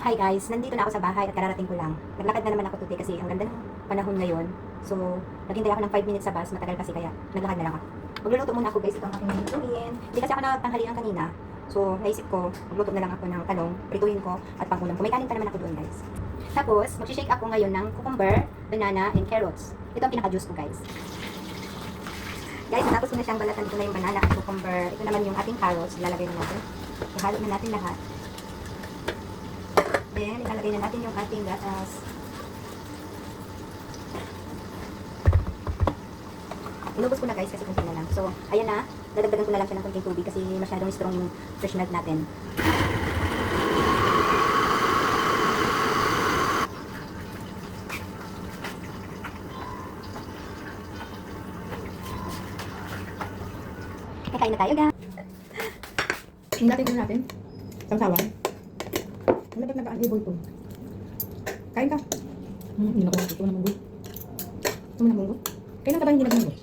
Hi guys, nandito na ako sa bahay at kararating ko lang. Naglakad na naman ako today kasi ang ganda ng panahon ngayon. So, naghintay ako ng 5 minutes sa bus, matagal kasi kaya naglakad na lang ako. Magluluto muna ako guys, ito ang aking lutuin. Hindi kasi ako nakatanghalian kanina. So, naisip ko, magluto na lang ako ng talong, prituhin ko at pangulam ko. May kanin pa naman ako doon guys. Tapos, mag-shake ako ngayon ng cucumber, banana, and carrots. Ito ang pinaka-juice ko guys. Guys, natapos ko na siyang balatan. Ito na yung banana at cucumber. Ito naman yung ating carrots. Ilalagay na natin. Ihalo na natin lahat. Then, ilalagay na natin yung ating gatas. Inubos ko na guys kasi kunti na lang. So, ayan na. Dadagdagan ko na lang siya ng konting tubig kasi masyadong strong yung fresh milk natin. Kain na tayo guys. Hindatin ko natin. Samsawan. Ang labag na ka-enable ko. Kain ka. Hindi na ko ito na munggo. Ito na munggo. Kailan ka ba hindi nagmunggo?